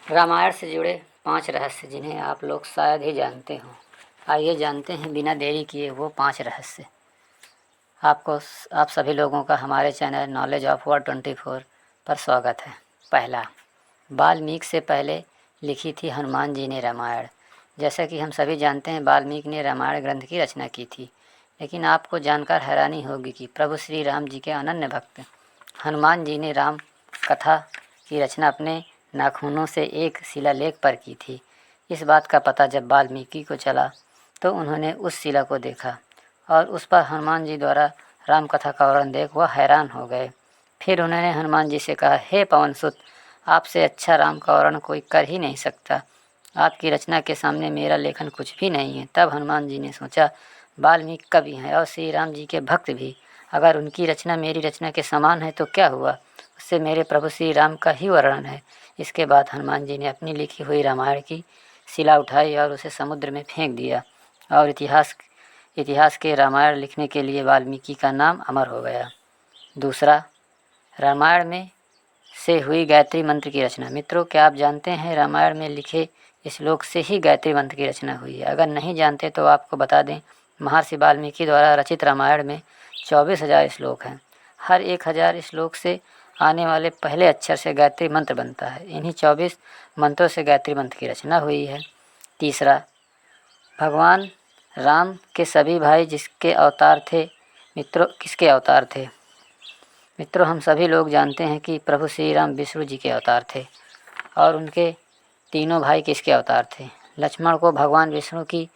रामायण से जुड़े 5 रहस्य जिन्हें आप लोग शायद ही जानते हों। आइए जानते हैं बिना देरी किए वो 5 रहस्य। आप सभी लोगों का हमारे चैनल नॉलेज ऑफ वर्ड 24 पर स्वागत है। पहला, वाल्मीकि से पहले लिखी थी हनुमान जी ने रामायण। जैसा कि हम सभी जानते हैं, वाल्मीकि ने रामायण ग्रंथ की रचना की थी। लेकिन आपको जानकर हैरानी होगी कि प्रभु श्री राम जी के अनन्य भक्त हनुमान जी ने राम कथा की रचना अपने नाखूनों से एक शिलालेख पर की थी। इस बात का पता जब वाल्मीकि को चला तो उन्होंने उस शिला को देखा और उस पर हनुमान जी द्वारा राम कथा का वर्णन देख वह हैरान हो गए। फिर उन्होंने हनुमान जी से कहा, हे पवन सुत, आपसे अच्छा राम का वर्णन कोई कर ही नहीं सकता। आपकी रचना के सामने मेरा लेखन कुछ भी नहीं है। तब हनुमान जी ने सोचा, वाल्मीकि कवि हैं और श्री राम जी के भक्त भी। अगर उनकी रचना मेरी रचना के समान है तो क्या हुआ, उससे मेरे प्रभु श्री राम का ही वर्णन है। इसके बाद हनुमान जी ने अपनी लिखी हुई रामायण की शिला उठाई और उसे समुद्र में फेंक दिया और इतिहास के रामायण लिखने के लिए वाल्मीकि का नाम अमर हो गया। दूसरा, रामायण में से हुई गायत्री मंत्र की रचना। मित्रों, क्या आप जानते हैं रामायण में लिखे श्लोक से ही गायत्री मंत्र की रचना हुई है। अगर नहीं जानते तो आपको बता दें, महर्षि वाल्मीकि द्वारा रचित रामायण में 24,000 श्लोक हैं। हर 1,000 श्लोक से आने वाले पहले अक्षर से गायत्री मंत्र बनता है। इन्हीं 24 मंत्रों से गायत्री मंत्र की रचना हुई है। तीसरा, भगवान राम के सभी भाई जिसके अवतार थे। मित्रों, किसके अवतार थे? मित्रों, हम सभी लोग जानते हैं कि प्रभु श्री राम विष्णु जी के अवतार थे। और उनके तीनों भाई किसके अवतार थे? लक्ष्मण को भगवान विष्णु की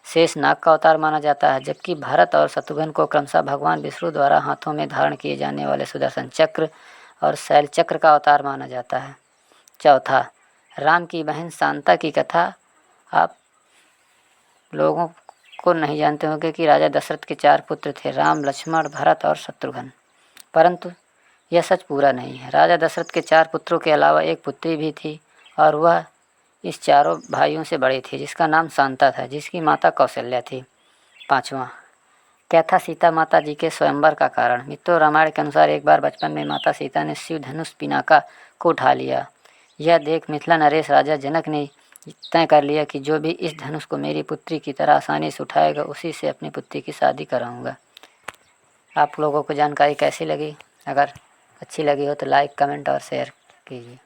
शेषनाग का अवतार माना जाता है, जबकि भरत और शत्रुघ्न को क्रमशः भगवान विष्णु द्वारा हाथों में धारण किए जाने वाले सुदर्शन चक्र और शैल चक्र का अवतार माना जाता है। चौथा, राम की बहन शांता की कथा आप लोगों को नहीं जानते होंगे कि राजा दशरथ के 4 पुत्र थे, राम, लक्ष्मण, भरत और शत्रुघ्न। परंतु यह सच पूरा नहीं है। राजा दशरथ के 4 पुत्रों के अलावा एक पुत्री भी थी और वह इस चारों भाइयों से बड़ी थी, जिसका नाम शांता था, जिसकी माता कौशल्या थी। पाँचवा, क्या था सीता माता जी के स्वयंवर का कारण? मित्रों, रामायण के अनुसार एक बार बचपन में माता सीता ने शिव धनुष पिनाका को उठा लिया। यह देख मिथिला नरेश राजा जनक ने तय कर लिया कि जो भी इस धनुष को मेरी पुत्री की तरह आसानी से उठाएगा, उसी से अपनी पुत्री की शादी कराऊंगा। आप लोगों को जानकारी कैसी लगी? अगर अच्छी लगी हो तो लाइक, कमेंट और शेयर कीजिए।